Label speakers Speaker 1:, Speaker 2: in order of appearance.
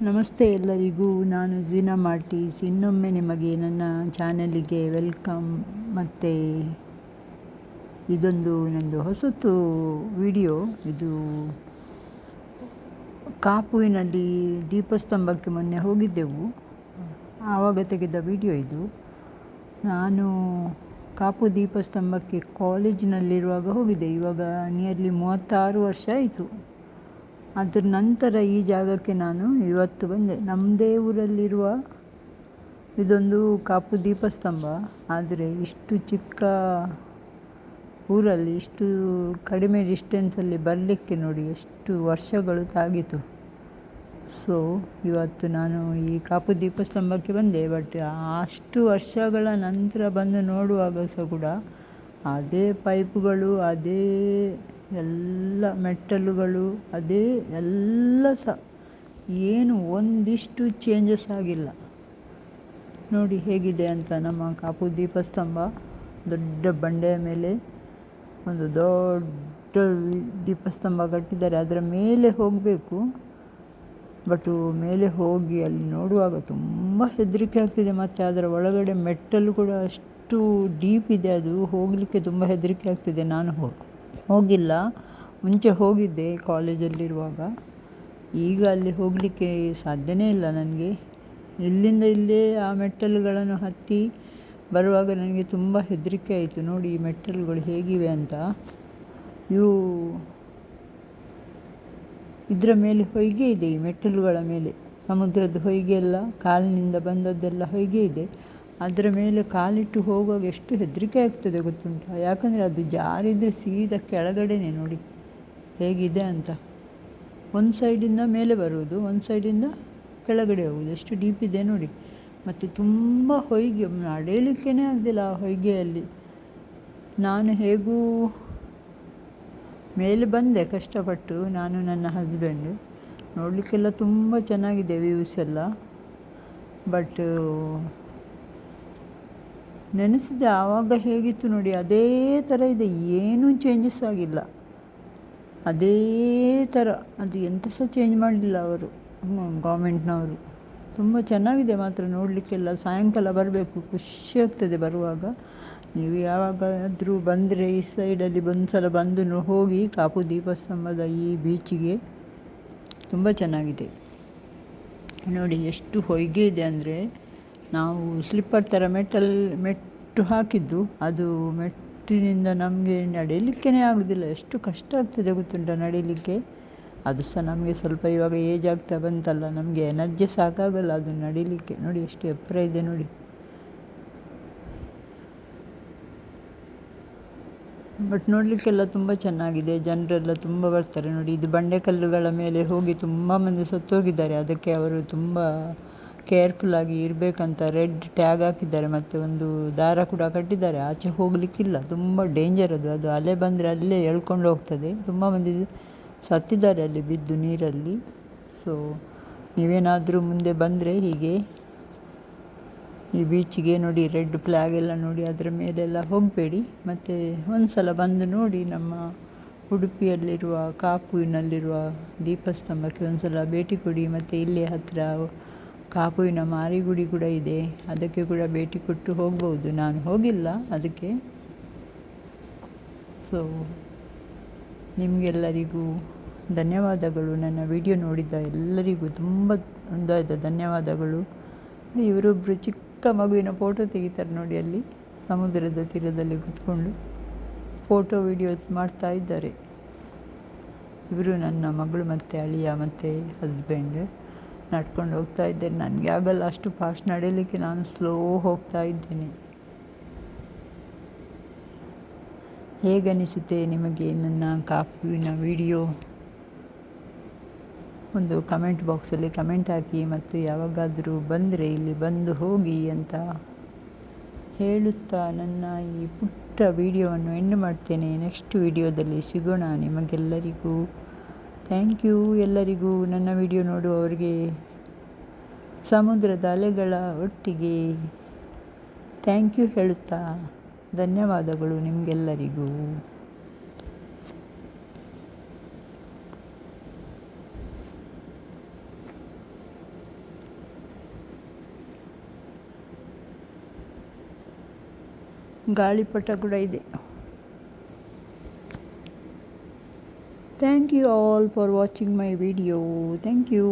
Speaker 1: ನಮಸ್ತೆ ಎಲ್ಲರಿಗೂ. ನಾನು ಝೀನಾ ಮಾರ್ಟೀಸ್. ಇನ್ನೊಮ್ಮೆ ನಿಮಗೆ ನನ್ನ ಚಾನಲಿಗೆ ವೆಲ್ಕಮ್. ಮತ್ತು ಇದೊಂದು ನಂದು ಹೊಸತು ವಿಡಿಯೋ. ಇದು ಕಾಪುವಿನಲ್ಲಿ ದೀಪಸ್ತಂಭಕ್ಕೆ ಮೊನ್ನೆ ಹೋಗಿದ್ದೆವು, ಆವಾಗ ತೆಗೆದ ವಿಡಿಯೋ ಇದು. ನಾನು ಕಾಪು ದೀಪಸ್ತಂಭಕ್ಕೆ ಕಾಲೇಜಿನಲ್ಲಿರುವಾಗ ಹೋಗಿದ್ದೆ. ಇವಾಗ ನಿಯರ್ಲಿ 36 ವರ್ಷ ಆಯಿತು. ಅದರ ನಂತರ ಈ ಜಾಗಕ್ಕೆ ನಾನು ಇವತ್ತು ಬಂದೆ. ನಮ್ಮದೇ ಊರಲ್ಲಿರುವ ಇದೊಂದು ಕಾಪು ದೀಪಸ್ತಂಭ. ಆದರೆ ಇಷ್ಟು ಚಿಕ್ಕ ಊರಲ್ಲಿ ಇಷ್ಟು ಕಡಿಮೆ ಡಿಸ್ಟೆನ್ಸಲ್ಲಿ ಬರಲಿಕ್ಕೆ ನೋಡಿ ಎಷ್ಟು ವರ್ಷಗಳು ತಾಗಿತು. ಸೊ ಇವತ್ತು ನಾನು ಈ ಕಾಪು ದೀಪಸ್ತಂಭಕ್ಕೆ ಬಂದೆ. ಬಟ್ ಅಷ್ಟು ವರ್ಷಗಳ ನಂತರ ಬಂದು ನೋಡುವಾಗ ಸಹ ಕೂಡ ಅದೇ ಪೈಪುಗಳು, ಅದೇ ಎಲ್ಲ ಮೆಟ್ಟಲುಗಳು, ಅದೇ ಎಲ್ಲ ಸಹ ಏನು ಒಂದಿಷ್ಟು ಚೇಂಜಸ್ ಆಗಿಲ್ಲ. ನೋಡಿ ಹೇಗಿದೆ ಅಂತ ನಮ್ಮ ಕಾಪು ದೀಪಸ್ತಂಭ. ದೊಡ್ಡ ಬಂಡೆಯ ಮೇಲೆ ಒಂದು ದೊಡ್ಡ ದೀಪಸ್ತಂಭ ಕಟ್ಟಿದ್ದಾರೆ. ಅದರ ಮೇಲೆ ಹೋಗಬೇಕು. ಬಟ್ ಮೇಲೆ ಹೋಗಿ ಅಲ್ಲಿ ನೋಡುವಾಗ ತುಂಬ ಹೆದರಿಕೆ ಆಗ್ತಿದೆ. ಮತ್ತು ಅದರ ಒಳಗಡೆ ಮೆಟ್ಟಲು ಕೂಡ ಅಷ್ಟು ಡೀಪ್ ಇದೆ, ಅದು ಹೋಗಲಿಕ್ಕೆ ತುಂಬ ಹೆದರಿಕೆ ಆಗ್ತಿದೆ. ನಾನು ಹೋಗಿಲ್ಲ, ಮುಂಚೆ ಹೋಗಿದ್ದೆ ಕಾಲೇಜಲ್ಲಿರುವಾಗ. ಈಗ ಅಲ್ಲಿ ಹೋಗಲಿಕ್ಕೆ ಸಾಧ್ಯನೇ ಇಲ್ಲ ನನಗೆ. ಇಲ್ಲೇ ಆ ಮೆಟ್ಟಲುಗಳನ್ನು ಹತ್ತಿ ಬರುವಾಗ ನನಗೆ ತುಂಬ ಹೆದರಿಕೆ ಆಯಿತು. ನೋಡಿ ಈ ಮೆಟ್ಟಲುಗಳು ಹೇಗಿವೆ ಅಂತ. ಇದರ ಮೇಲೆ ಹೊಯ್ಗೆ ಇದೆ, ಈ ಮೆಟ್ಟಲುಗಳ ಮೇಲೆ ಸಮುದ್ರದ ಹೊಯ್ಗೆ ಎಲ್ಲ, ಕಾಲಿನಿಂದ ಬಂದದ್ದೆಲ್ಲ ಹೊಯ್ಗೆ ಇದೆ. ಅದರ ಮೇಲೆ ಕಾಲಿಟ್ಟು ಹೋಗುವಾಗ ಎಷ್ಟು ಹೆದರಿಕೆ ಆಗ್ತದೆ ಗೊತ್ತುಂಟ. ಯಾಕಂದರೆ ಅದು ಜಾರಿದರೆ ಸೀದಾ ಕೆಳಗಡೆನೇ. ನೋಡಿ ಹೇಗಿದೆ ಅಂತ. ಒಂದು ಸೈಡಿಂದ ಮೇಲೆ ಬರುವುದು, ಒಂದು ಸೈಡಿಂದ ಕೆಳಗಡೆ ಹೋಗುವುದು. ಎಷ್ಟು ಡೀಪ್ ಇದೆ ನೋಡಿ. ಮತ್ತು ತುಂಬ ಹೊಯ್ಗೆ, ನಡೆಯಲಿಕ್ಕೇ ಆಗಲಿಲ್ಲ ಆ ಹೊಯ್ಗೆಯಲ್ಲಿ. ನಾನು ಹೇಗೂ ಮೇಲೆ ಬಂದೆ ಕಷ್ಟಪಟ್ಟು, ನಾನು ನನ್ನ ಹಸ್ಬೆಂಡ್. ನೋಡಲಿಕ್ಕೆಲ್ಲ ತುಂಬ ಚೆನ್ನಾಗಿದೆ ವ್ಯೂಸ್ ಎಲ್ಲ. ಬಟ್ ನೆನೆಸಿದೆ ಆವಾಗ ಹೇಗಿತ್ತು ನೋಡಿ, ಅದೇ ಥರ ಇದೆ, ಏನೂ ಚೇಂಜಸ್ ಆಗಿಲ್ಲ. ಅದೇ ಥರ, ಅದು ಎಂತ ಸಹ ಚೇಂಜ್ ಮಾಡಲಿಲ್ಲ ಅವರು, ಗೌರ್ಮೆಂಟ್ನವರು. ತುಂಬ ಚೆನ್ನಾಗಿದೆ ಮಾತ್ರ ನೋಡಲಿಕ್ಕೆಲ್ಲ. ಸಾಯಂಕಾಲ ಬರಬೇಕು, ಖುಷಿ ಆಗ್ತದೆ ಬರುವಾಗ. ನೀವು ಯಾವಾಗಾದರೂ ಬಂದರೆ ಈ ಸೈಡಲ್ಲಿ ಒಂದು ಸಲ ಬಂದು ಹೋಗಿ ಕಾಪು ದೀಪಸ್ತಂಭದ ಈ ಬೀಚಿಗೆ. ತುಂಬ ಚೆನ್ನಾಗಿದೆ ನೋಡಿ. ಎಷ್ಟು ಹೊಯ್ಗೆ ಇದೆ ಅಂದರೆ, ನಾವು ಸ್ಲಿಪ್ಪರ್ ಥರ ಮೆಟ್ಟು ಹಾಕಿದ್ದು, ಅದು ಮೆಟ್ಟಿನಿಂದ ನಮಗೆ ನಡೀಲಿಕ್ಕೇ ಆಗೋದಿಲ್ಲ. ಎಷ್ಟು ಕಷ್ಟ ಆಗ್ತದೆ ಗೊತ್ತುಂಟ ನಡೀಲಿಕ್ಕೆ. ಅದು ಸಹ ನಮಗೆ ಸ್ವಲ್ಪ ಇವಾಗ ಏಜ್ ಆಗ್ತಾ ಬಂತಲ್ಲ, ನಮಗೆ ಎನರ್ಜಿ ಸಾಕಾಗಲ್ಲ ಅದು ನಡೀಲಿಕ್ಕೆ. ನೋಡಿ ಎಷ್ಟು ಎತ್ತರ ಇದೆ ನೋಡಿ. ಬಟ್ ನೋಡಲಿಕ್ಕೆಲ್ಲ ತುಂಬ ಚೆನ್ನಾಗಿದೆ. ಜನರೆಲ್ಲ ತುಂಬ ಬರ್ತಾರೆ ನೋಡಿ. ಇದು ಬಂಡೆಕಲ್ಲುಗಳ ಮೇಲೆ ಹೋಗಿ ತುಂಬ ಮಂದಿ ಸತ್ತೋಗಿದ್ದಾರೆ. ಅದಕ್ಕೆ ಅವರು ತುಂಬ ಕೇರ್ಫುಲ್ಲಾಗಿ ಇರಬೇಕಂತ ರೆಡ್ ಟ್ಯಾಗ್ ಹಾಕಿದ್ದಾರೆ. ಮತ್ತು ಒಂದು ದಾರ ಕೂಡ ಕಟ್ಟಿದ್ದಾರೆ. ಆಚೆ ಹೋಗಲಿಕ್ಕಿಲ್ಲ, ತುಂಬ ಡೇಂಜರ್ ಅದು. ಅಲೆ ಬಂದರೆ ಅಲ್ಲೇ ಎಳ್ಕೊಂಡು ಹೋಗ್ತದೆ. ತುಂಬ ಮಂದಿ ಸತ್ತಿದ್ದಾರೆ ಅಲ್ಲಿ ಬಿದ್ದು ನೀರಲ್ಲಿ. ಸೊ ನೀವೇನಾದರೂ ಮುಂದೆ ಬಂದರೆ ಹೀಗೆ ಈ ಬೀಚಿಗೆ ನೋಡಿ, ರೆಡ್ ಫ್ಲ್ಯಾಗ್ ಎಲ್ಲ ನೋಡಿ, ಅದರ ಮೇಲೆಲ್ಲ ಹೋಗಬೇಡಿ. ಮತ್ತು ಒಂದು ಸಲ ಬಂದು ನೋಡಿ, ನಮ್ಮ ಉಡುಪಿಯಲ್ಲಿರುವ ಕಾಪುವಿನಲ್ಲಿರುವ ದೀಪಸ್ತಂಭಕ್ಕೆ ಒಂದು ಸಲ ಭೇಟಿ ಕೊಡಿ. ಮತ್ತು ಇಲ್ಲೇ ಹತ್ತಿರ ಕಾಪುವಿನ ಮಾರಿಗುಡಿ ಕೂಡ ಇದೆ, ಅದಕ್ಕೆ ಕೂಡ ಭೇಟಿ ಕೊಟ್ಟು ಹೋಗ್ಬೋದು. ನಾನು ಹೋಗಿಲ್ಲ ಅದಕ್ಕೆ. ಸೊ ನಿಮಗೆಲ್ಲರಿಗೂ ಧನ್ಯವಾದಗಳು. ನನ್ನ ವಿಡಿಯೋ ನೋಡಿದ ಎಲ್ಲರಿಗೂ ತುಂಬ ಧನ್ಯವಾದಗಳು. ಇವರೊಬ್ಬರು ಚಿಕ್ಕ ಮಗುವಿನ ಫೋಟೋ ತೆಗಿತಾರೆ ನೋಡಿ, ಅಲ್ಲಿ ಸಮುದ್ರದ ತೀರದಲ್ಲಿ ಕೂತ್ಕೊಂಡು ಫೋಟೋ ವಿಡಿಯೋ ಮಾಡ್ತಾ ಇದ್ದಾರೆ. ಇವರು ನನ್ನ ಮಗಳು ಮತ್ತು ಅಳಿಯ ಮತ್ತು ಹಸ್ಬೆಂಡ್ ನಡ್ಕೊಂಡು ಹೋಗ್ತಾ ಇದ್ದೇನೆ. ನನಗೆ ಆಗಲ್ಲ ಅಷ್ಟು ಫಾಸ್ಟ್ ನಡೆಯಲಿಕ್ಕೆ, ನಾನು ಸ್ಲೋ ಹೋಗ್ತಾ ಇದ್ದೇನೆ. ಹೇಗನಿಸುತ್ತೆ ನಿಮಗೆ ನನ್ನ ಕಾಪುವಿನ ವಿಡಿಯೋ? ಒಂದು ಕಮೆಂಟ್ ಬಾಕ್ಸಲ್ಲಿ ಕಮೆಂಟ್ ಹಾಕಿ. ಮತ್ತು ಯಾವಾಗಾದರೂ ಬಂದರೆ ಇಲ್ಲಿ ಬಂದು ಹೋಗಿ ಅಂತ ಹೇಳುತ್ತಾ ನನ್ನ ಈ ಪುಟ್ಟ ವಿಡಿಯೋವನ್ನು ಎಂಡ್ ಮಾಡ್ತೇನೆ. ನೆಕ್ಸ್ಟ್ ವಿಡಿಯೋದಲ್ಲಿ ಸಿಗೋಣ. ನಿಮಗೆಲ್ಲರಿಗೂ ಥ್ಯಾಂಕ್ ಯು. ಎಲ್ಲರಿಗೂ ನನ್ನ ವಿಡಿಯೋ ನೋಡುವವರಿಗೆ ಸಮುದ್ರದ ಅಲೆಗಳ ಒಟ್ಟಿಗೆ ಥ್ಯಾಂಕ್ ಯು ಹೇಳುತ್ತಾ ಧನ್ಯವಾದಗಳು ನಿಮಗೆಲ್ಲರಿಗೂ. ಗಾಳಿಪಟ ಕೂಡ ಇದೆ. Thank you all for watching my video. Thank you.